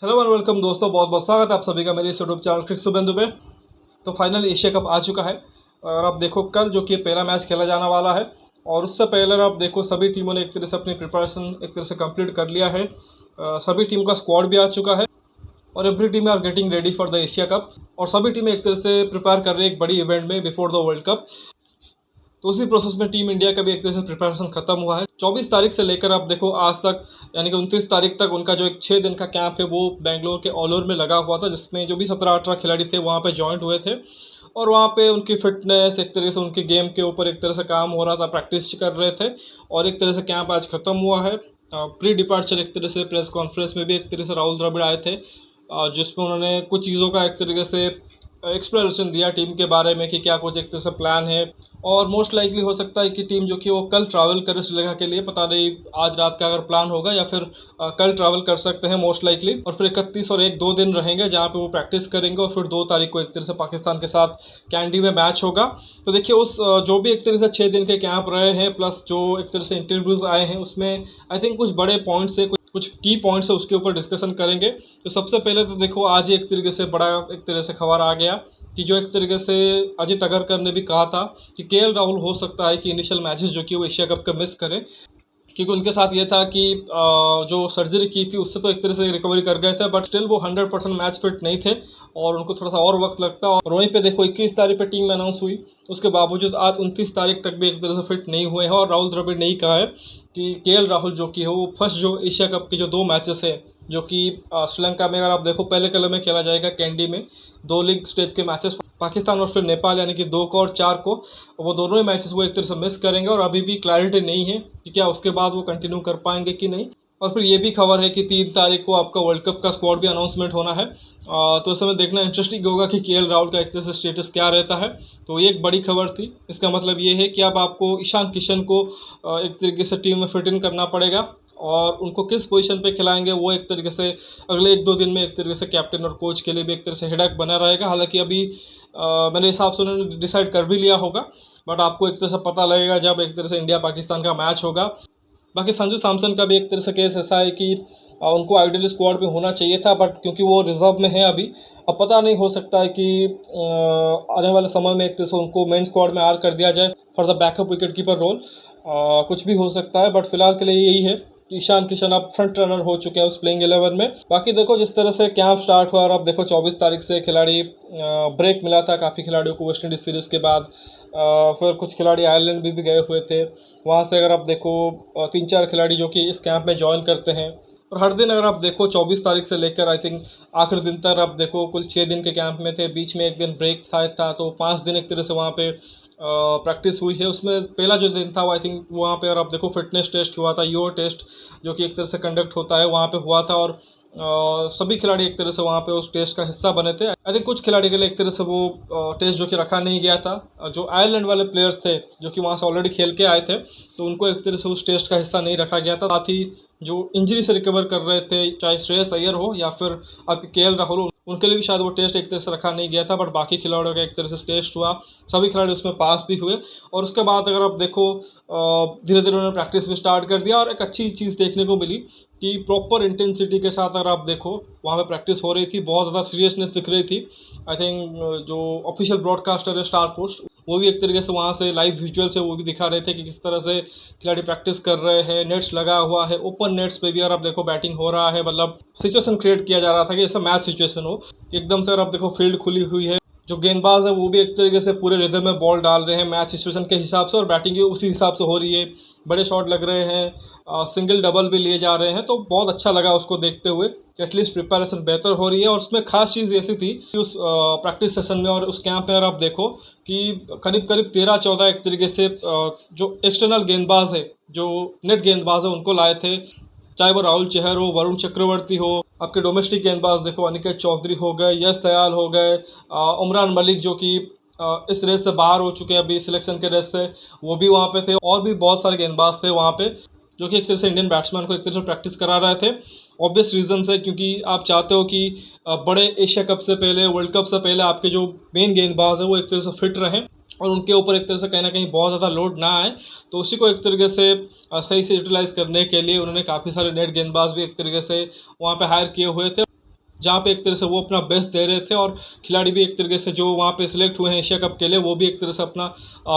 Hello and welcome दोस्तों, बहुत बहुत स्वागत है आप सभी का मेरे इस यूट्यूब चैनल क्रिक शुभेंदु पे। तो फाइनल एशिया कप आ चुका है और आप देखो कल जो कि पहला मैच खेला जाने वाला है। और उससे पहले आप देखो सभी टीमों ने एक तरह से अपनी प्रिपरेशन एक तरह से कंप्लीट कर लिया है। सभी टीम का स्क्वाड भी आ चुका है और every team are getting ready for the Asia cup. और सभी टीमें एक तरह से प्रिपेयर कर रही है एक बड़ी इवेंट में बिफोर द वर्ल्ड कप। तो उसी प्रोसेस में टीम इंडिया का भी एक तरह से प्रिपरेशन खत्म हुआ है। 24 तारीख से लेकर आप देखो आज तक, यानी कि 29 तारीख तक उनका जो एक 6 दिन का कैंप है वो बेंगलोर के ऑलोर में लगा हुआ था, जिसमें जो भी 17-18 खिलाड़ी थे वहाँ पे ज्वाइंट हुए थे। और वहाँ पे उनकी फिटनेस एक तरह से उनके गेम के ऊपर एक तरह से काम हो रहा था, प्रैक्टिस कर रहे थे। और एक तरह से कैंप आज खत्म हुआ है। प्री डिपार्चर एक तरह से प्रेस कॉन्फ्रेंस में भी एक तरह से राहुल द्रविड़ आए थे, जिसमें उन्होंने कुछ चीज़ों का एक तरीके से एक्सप्लेनेशन दिया टीम के बारे में कि क्या कुछ एक तरह से प्लान है। और मोस्ट लाइकली हो सकता है कि टीम जो कि वो कल ट्रैवल करे श्रीलंका के लिए, पता नहीं आज रात का अगर प्लान होगा या फिर कल ट्रैवल कर सकते हैं मोस्ट लाइकली। और फिर 31 और 1 2 दिन रहेंगे जहाँ पे वो प्रैक्टिस करेंगे और फिर 2 तारीख को एक तरह से पाकिस्तान के साथ कैंडी में मैच होगा। तो देखिए उस जो भी एक तरह से 6 दिन के कैंप रहे हैं प्लस जो एक तरह से इंटरव्यूज़ आए हैं उसमें आई थिंक कुछ बड़े पॉइंट्स है, कुछ की पॉइंट्स है, उसके ऊपर डिस्कशन करेंगे। तो सबसे पहले तो देखो आज ही एक तरीके से बड़ा एक तरह से खबर आ गया कि जो एक तरीके से अजित अगरकर ने भी कहा था कि केएल राहुल हो सकता है कि इनिशियल मैचेस जो कि वो एशिया कप का मिस करें, क्योंकि उनके साथ ये था कि जो सर्जरी की थी उससे तो एक तरह से रिकवरी कर गए थे, बट स्टिल वो 100% मैच फिट नहीं थे और उनको थोड़ा सा और वक्त लगता। और वहीं पे देखो 21 तारीख पे टीम अनाउंस हुई, उसके बावजूद आज 29 तारीख तक भी एक तरह से फिट नहीं हुए हैं। और राहुल द्रविड़ ने ही कहा है कि केएल राहुल जो कि है वो फर्स्ट जो एशिया कप के जो 2 मैचेस है जो कि श्रीलंका में, अगर आप देखो पहले कलर में खेला जाएगा कैंडी में 2 लीग स्टेज के मैचेस, पाकिस्तान और फिर नेपाल, यानी कि 2 को और 4 को, वो दोनों ही मैचेस वो एक तरह से मिस करेंगे। और अभी भी क्लैरिटी नहीं है कि क्या उसके बाद वो कंटिन्यू कर पाएंगे कि नहीं। और फिर ये भी खबर है कि 3 तारीख को आपका वर्ल्ड कप का स्क्वाड भी अनाउंसमेंट होना है। तो इस समय देखना इंटरेस्टिंग होगा कि केएल राहुल का एक तरह से स्टेटस क्या रहता है। तो ये एक बड़ी खबर थी। इसका मतलब ये है कि अब आपको ईशान किशन को एक तरीके से टीम में फिट इन करना पड़ेगा और उनको किस पोजीशन पे खिलाएंगे वो एक तरीके से अगले 1 2 दिन में एक तरीके से कैप्टन और कोच के लिए भी एक तरह से हेडेक बना रहेगा। हालांकि अभी मेरे हिसाब से उन्होंने डिसाइड कर भी लिया होगा, बट आपको एक तरह से पता लगेगा जब एक तरह से इंडिया पाकिस्तान का मैच होगा। बाकी संजू सैमसन का भी एक तरह से केस ऐसा है कि उनको आइडियल स्क्वाड में होना चाहिए था, बट क्योंकि वो रिजर्व में है अभी, अब पता नहीं, हो सकता है कि आने वाले समय में एक तरह से उनको मेन स्क्वाड में ऐड कर दिया जाए for the backup wicket keeper role. कुछ भी हो सकता है, बट फिलहाल के लिए यही है कि ईशान किशन अब फ्रंट रनर हो चुके हैं उस प्लेइंग 11 में। बाकी देखो जिस तरह से कैंप स्टार्ट हुआ और अब देखो 24 तारीख से खिलाड़ी ब्रेक मिला था काफ़ी खिलाड़ियों को वेस्ट इंडीज़ सीरीज़ के बाद। फिर कुछ खिलाड़ी आयरलैंड भी गए हुए थे, वहाँ से अगर आप देखो 3-4 खिलाड़ी जो कि इस कैंप में ज्वाइन करते हैं। और हर दिन अगर आप देखो 24 तारीख से लेकर आई थिंक आखिरी दिन तक आप देखो कुल 6 दिन के कैंप में थे, बीच में एक दिन ब्रेक था तो 5 दिन एक तरह से वहाँ पे प्रैक्टिस हुई है। उसमें पहला जो दिन था वो आई थिंक वहाँ पे अगर आप देखो फिटनेस टेस्ट हुआ था, यूओ टेस्ट जो कि एक तरह से कंडक्ट होता है वहाँ पे हुआ था। और सभी खिलाड़ी एक तरह से वहाँ पे उस टेस्ट का हिस्सा बने थे। आई थिंक कुछ खिलाड़ी के लिए एक तरह से वो टेस्ट जो कि रखा नहीं गया था, जो आयरलैंड वाले प्लेयर्स थे जो कि वहाँ से ऑलरेडी खेल के आए थे, तो उनको एक तरह से उस टेस्ट का हिस्सा नहीं रखा गया था। साथ ही जो इंजरी से रिकवर कर रहे थे, चाहे श्रेयस अय्यर हो या फिर आपके केएल राहुल हो, उनके लिए भी शायद वो टेस्ट एक तरह से रखा नहीं गया था, बट बाकी खिलाड़ियों का एक तरह से टेस्ट हुआ, सभी खिलाड़ी उसमें पास भी हुए। और उसके बाद अगर आप देखो धीरे धीरे उन्होंने प्रैक्टिस भी स्टार्ट कर दिया और एक अच्छी चीज़ देखने को मिली कि प्रॉपर इंटेंसिटी के साथ अगर आप देखो वहाँ पे प्रैक्टिस हो रही थी, बहुत ज़्यादा सीरियसनेस दिख रही थी। आई थिंक जो ऑफिशियल ब्रॉडकास्टर है स्टार पोस्ट, वो भी एक तरीके से वहाँ से लाइव विजुअल से वो भी दिखा रहे थे कि किस तरह से खिलाड़ी प्रैक्टिस कर रहे हैं। नेट्स लगा हुआ है, ओपन नेट्स पे भी अगर आप देखो बैटिंग हो रहा है, मतलब सिचुएशन क्रिएट किया जा रहा था कि ऐसा मैच सिचुएशन हो एकदम से। अगर आप देखो फील्ड खुली हुई है, जो गेंदबाज है वो भी एक तरीके से पूरे रिदम में बॉल डाल रहे हैं मैच सिचुएशन के हिसाब से, और बैटिंग भी उसी हिसाब से हो रही है, बड़े शॉट लग रहे हैं, सिंगल डबल भी लिए जा रहे हैं। तो बहुत अच्छा लगा उसको देखते हुए कि एटलीस्ट प्रिपरेशन बेहतर हो रही है। और उसमें खास चीज़ ऐसी थी कि उस प्रैक्टिस सेशन में और उस कैंप में अगर आप देखो कि करीब करीब 13-14 एक तरीके से जो एक्सटर्नल गेंदबाज है, जो नेट गेंदबाज है, उनको लाए थे, चाहे वो राहुल चहर हो, वरुण चक्रवर्ती हो, आपके डोमेस्टिक गेंदबाज देखो अनिकेत चौधरी हो गए, यश दयाल हो गए, उमरान मलिक जो कि इस रेस से बाहर हो चुके हैं अभी सिलेक्शन के रेस से, वो भी वहाँ पे थे। और भी बहुत सारे गेंदबाज थे वहाँ पे जो कि एक तरह से इंडियन बैट्समैन को एक तरह से प्रैक्टिस करा रहे थे। ऑब्वियस रीजन है क्योंकि आप चाहते हो कि बड़े एशिया कप से पहले, वर्ल्ड कप से पहले आपके जो मेन गेंदबाज है वो एक तरह से फिट रहें और उनके ऊपर एक तरह से कहीं ना कहीं बहुत ज़्यादा लोड ना आए। तो उसी को एक तरीके से सही से यूटिलाइज़ करने के लिए उन्होंने काफ़ी सारे नेट गेंदबाज भी एक तरीके से वहाँ पे हायर किए हुए थे। जहाँ पे एक तरह से वो अपना बेस्ट दे रहे थे और खिलाड़ी भी एक तरीके से जो वहाँ पे सिलेक्ट हुए हैं एशिया कप के लिए वो भी एक तरह से अपना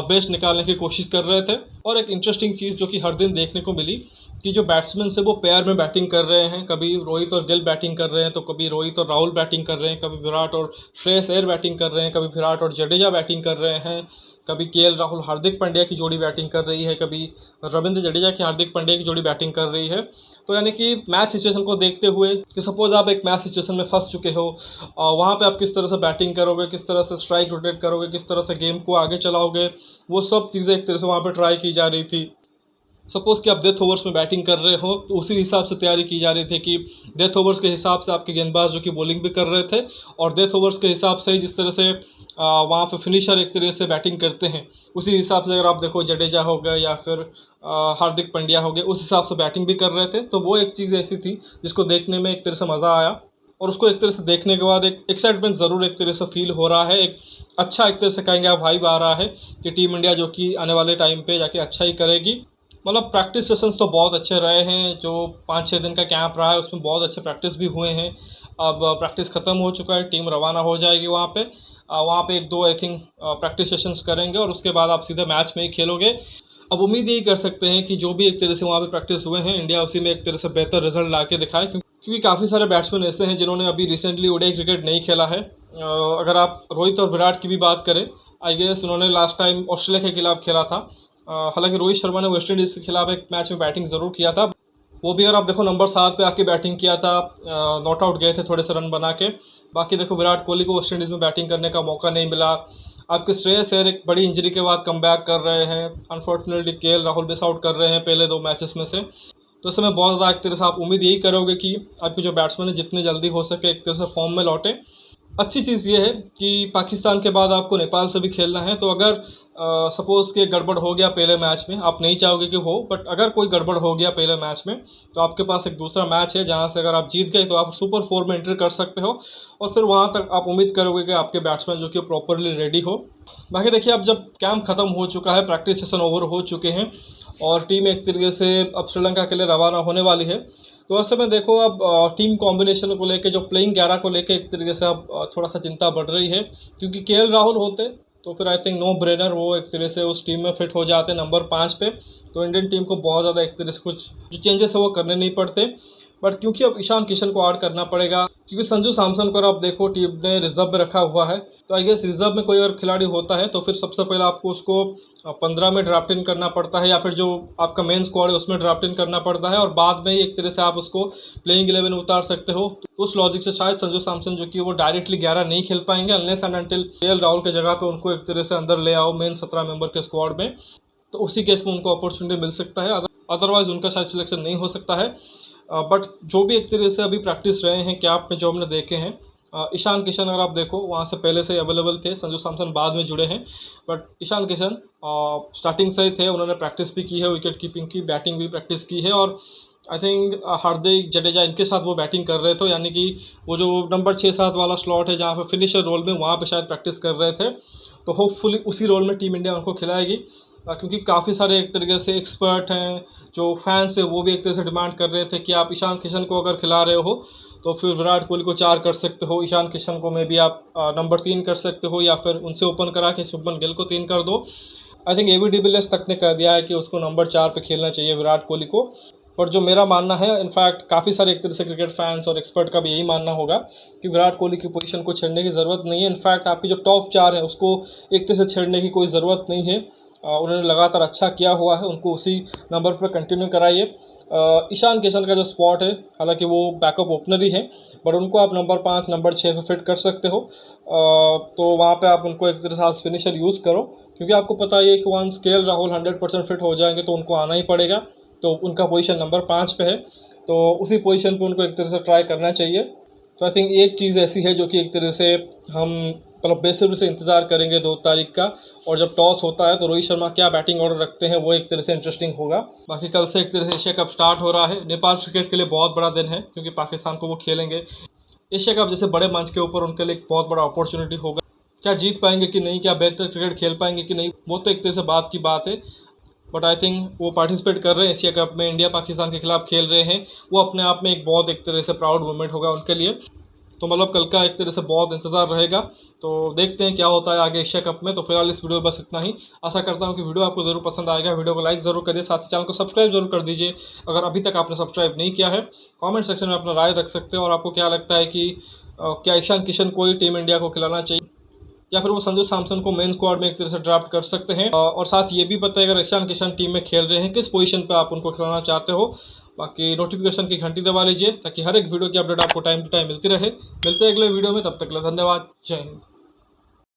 बेस्ट निकालने की कोशिश कर रहे थे। और एक इंटरेस्टिंग चीज़ जो कि हर दिन देखने को मिली कि जो बैट्समैन से वो पेयर में बैटिंग कर रहे हैं, कभी रोहित और गिल बैटिंग कर रहे हैं तो कभी रोहित और राहुल बैटिंग कर रहे हैं, कभी विराट और श्रेयस अय्यर बैटिंग कर रहे हैं, कभी विराट और जडेजा बैटिंग कर रहे हैं, कभी केएल राहुल हार्दिक पांड्या की जोड़ी बैटिंग कर रही है, कभी रविंद्र जडेजा की हार्दिक पांड्या की जोड़ी बैटिंग कर रही है। तो यानी कि मैच सिचुएशन को देखते हुए कि सपोज आप एक मैच सिचुएशन में फंस चुके हो, वहाँ पे आप किस तरह से बैटिंग करोगे, किस तरह से स्ट्राइक रोटेट करोगे, किस तरह से गेम को आगे चलाओगे, वो सब चीज़ें एक तरह से वहाँ पे ट्राई की जा रही थी। सपोज़ कि आप डेथ ओवर्स में बैटिंग कर रहे हो तो उसी हिसाब से तैयारी की जा रही थी कि डेथ ओवर्स के हिसाब से आपके गेंदबाज जो कि बॉलिंग भी कर रहे थे और डेथ ओवर्स के हिसाब से जिस तरह से वहाँ पे फिनिशर एक तरह से बैटिंग करते हैं उसी हिसाब से अगर आप देखो जडेजा हो गए या फिर हार्दिक पांड्या हो गए उस हिसाब से बैटिंग भी कर रहे थे। तो वो एक चीज़ ऐसी थी जिसको देखने में एक तरह से मज़ा आया और उसको एक तरह से देखने के बाद एक एक्साइटमेंट ज़रूर एक तरह से फील हो रहा है। एक अच्छा एक तरह से कहेंगे आप वाइब आ रहा है कि टीम इंडिया जो कि आने वाले टाइम पे जाके अच्छा ही करेगी। मतलब प्रैक्टिस सेशंस तो बहुत अच्छे रहे हैं, जो 5-6 दिन का कैंप रहा है उसमें बहुत अच्छे प्रैक्टिस भी हुए हैं। अब प्रैक्टिस ख़त्म हो चुका है, टीम रवाना हो जाएगी वहाँ पे। वहाँ पे 1-2 आई थिंक प्रैक्टिस सेशंस करेंगे और उसके बाद आप सीधे मैच में ही खेलोगे। अब उम्मीद यही कर सकते हैं कि जो भी एक तरह से वहाँ पे प्रैक्टिस हुए हैं इंडिया उसी में एक तरह से बेहतर रिजल्ट ला के दिखाए, क्योंकि काफ़ी सारे बैट्समैन ऐसे हैं जिन्होंने अभी रिसेंटली ओडीआई क्रिकेट नहीं खेला है। अगर आप रोहित और विराट की भी बात करें, आई गेस उन्होंने लास्ट टाइम ऑस्ट्रेलिया के खिलाफ खेला था। हालांकि रोहित शर्मा ने वेस्ट इंडीज़ के खिलाफ एक मैच में बैटिंग ज़रूर किया था, वो भी अगर आप देखो नंबर 7 पे आके बैटिंग किया था, नॉट आउट गए थे थोड़े से रन बना के। बाकी देखो विराट कोहली को वेस्ट इंडीज़ में बैटिंग करने का मौका नहीं मिला। आपके श्रेयस अय्यर एक बड़ी इंजरी के बाद कम कर रहे हैं, unfortunately KL Rahul miss out कर रहे हैं पहले 2 मैचेस में से। तो इस समय बहुत ज़्यादा एक तरह से आप उम्मीद यही करोगे कि आपके जो बैट्समैन है जितने जल्दी हो सके एक तरह से फॉर्म में लौटे। अच्छी चीज़ ये है कि पाकिस्तान के बाद आपको नेपाल से भी खेलना है, तो अगर सपोज़ कि गड़बड़ हो गया पहले मैच में, आप नहीं चाहोगे कि हो, बट अगर कोई गड़बड़ हो गया पहले मैच में तो आपके पास एक दूसरा मैच है जहां से अगर आप जीत गए तो आप सुपर 4 में एंट्री कर सकते हो और फिर वहां तक आप उम्मीद करोगे कि आपके बैट्समैन जो कि प्रॉपरली रेडी हो। बाकी देखिए, अब जब कैंप ख़त्म हो चुका है, प्रैक्टिस सेशन ओवर हो चुके हैं और टीम एक तरीके से अब श्रीलंका के लिए रवाना होने वाली है, तो ऐसे में देखो अब टीम कॉम्बिनेशन को लेके, जो प्लेइंग 11 को लेके एक तरीके से अब थोड़ा सा चिंता बढ़ रही है, क्योंकि केएल राहुल होते तो फिर आई थिंक नो ब्रेनर वो एक तरह से उस टीम में फिट हो जाते नंबर 5 पे, तो इंडियन टीम को बहुत ज़्यादा एक तरह से कुछ जो चेंजेस है वो करने नहीं पड़ते। बट क्योंकि अब ईशान किशन को ऐड करना पड़ेगा, क्योंकि संजू सैमसन को अब देखो टीम ने रिजर्व में रखा हुआ है, तो आई गेस रिजर्व में कोई अगर खिलाड़ी होता है तो फिर सबसे पहले आपको उसको 15 में ड्राफ्ट इन करना पड़ता है या फिर जो आपका मेन स्क्वाड है उसमें ड्राफ्ट इन करना पड़ता है और बाद में ही एक तरह से आप उसको प्लेइंग 11 में उतार सकते हो। तो उस लॉजिक से शायद संजू सैमसन जो कि वो डायरेक्टली 11 नहीं खेल पाएंगे unless and until KL Rahul के जगह पे उनको एक तरह से अंदर ले आओ मेन 17 मेंबर के स्क्वाड में, तो उसी केस में उनको अपॉर्चुनिटी मिल सकता है, अदरवाइज उनका शायद सिलेक्शन नहीं हो सकता है। बट जो भी एक तरह से अभी प्रैक्टिस रहे हैं कैंप में जो हमने देखे हैं, ईशान किशन अगर आप देखो वहाँ से पहले से अवेलेबल थे, संजू सैमसन बाद में जुड़े हैं, बट ईशान किशन स्टार्टिंग से ही थे, उन्होंने प्रैक्टिस भी की है, विकेट कीपिंग की बैटिंग भी प्रैक्टिस की है और आई थिंक हार्दिक जडेजा इनके साथ वो बैटिंग कर रहे थे, यानी कि वो जो नंबर 6-7 वाला स्लॉट है जहाँ पे फिनिशर रोल में वहाँ पे शायद प्रैक्टिस कर रहे थे, तो होपफुली उसी रोल में टीम इंडिया उनको खिलाएगी, क्योंकि काफ़ी सारे एक तरीके से एक्सपर्ट हैं, जो फैंस है वो भी एक तरह से डिमांड कर रहे थे कि आप ईशान किशन को अगर खिला रहे हो तो फिर विराट कोहली को 4 कर सकते हो, ईशान किशन को मे भी आप नंबर 3 कर सकते हो या फिर उनसे ओपन करा के शुभमन गिल को 3 कर दो। आई थिंक एबी डिविलियर्स तक ने कह दिया है कि उसको नंबर 4 पे खेलना चाहिए विराट कोहली को, पर जो मेरा मानना है, इनफैक्ट काफ़ी सारे एक तरह से क्रिकेट फैंस और एक्सपर्ट का भी यही मानना होगा कि विराट कोहली की पोजीशन को छेड़ने की ज़रूरत नहीं है। इनफैक्ट आपकी जो टॉप 4 है उसको एक तरह से छेड़ने की कोई ज़रूरत नहीं है, उन्होंने लगातार अच्छा किया हुआ है, उनको उसी नंबर पर कंटिन्यू कराइए। ईशान किशन का जो स्पॉट है, हालांकि वो बैकअप ओपनर ही है, बट उनको आप नंबर 5 नंबर 6 पे फिट कर सकते हो, तो वहाँ पे आप उनको एक तरह से फिनिशर यूज़ करो, क्योंकि आपको पता है कि वंस केएल राहुल 100% फिट हो जाएंगे तो उनको आना ही पड़ेगा, तो उनका पोजीशन नंबर 5 पे है, तो उसी पोजीशन पे उनको एक तरह से ट्राई करना चाहिए। तो आई थिंक एक चीज़ ऐसी है जो कि एक तरह से हम मतलब बेसब्री से इंतज़ार करेंगे 2 तारीख का, और जब टॉस होता है तो रोहित शर्मा क्या बैटिंग ऑर्डर रखते हैं वो एक तरह से इंटरेस्टिंग होगा। बाकी कल से एक तरह से एशिया कप स्टार्ट हो रहा है, नेपाल क्रिकेट के लिए बहुत बड़ा दिन है क्योंकि पाकिस्तान को वो खेलेंगे। एशिया कप जैसे बड़े मंच के ऊपर उनके लिए एक बहुत बड़ा अपॉर्चुनिटी होगा, क्या जीत पाएंगे कि नहीं, क्या बेहतर क्रिकेट खेल पाएंगे कि नहीं, वो तो एक तरह से बात की बात है, बट आई थिंक वो पार्टिसिपेट कर रहे हैं एशिया कप में, इंडिया पाकिस्तान के खिलाफ खेल रहे हैं, वो अपने आप में एक बहुत एक तरह से प्राउड मोमेंट होगा उनके लिए। तो मतलब कल का एक तरह से बहुत इंतज़ार रहेगा। तो देखते हैं क्या होता है आगे एशिया कप में। तो फिलहाल इस वीडियो में बस इतना ही। आशा करता हूँ कि वीडियो आपको ज़रूर पसंद आएगा। वीडियो को लाइक ज़रूर करिए, साथ ही चैनल को सब्सक्राइब जरूर कर दीजिए अगर अभी तक आपने सब्सक्राइब नहीं किया है। कमेंट सेक्शन में अपना राय रख सकते हैं और आपको क्या लगता है कि क्या ईशान किशन को ही टीम इंडिया को खिलाना चाहिए या फिर वो संजू सैमसन को मेन स्क्वाड में एक तरह से ड्राफ्ट कर सकते हैं। और साथ ये भी पता है अगर ईशान किशन टीम में खेल रहे हैं किस पोजीशन पे आप उनको खिलाना चाहते हो। बाकी नोटिफिकेशन की घंटी दबा लीजिए ताकि हर एक वीडियो की अपडेट आपको टाइम टू टाइम मिलती रहे। मिलते हैं अगले वीडियो में, तब तक के लिए धन्यवाद। जय हिंद।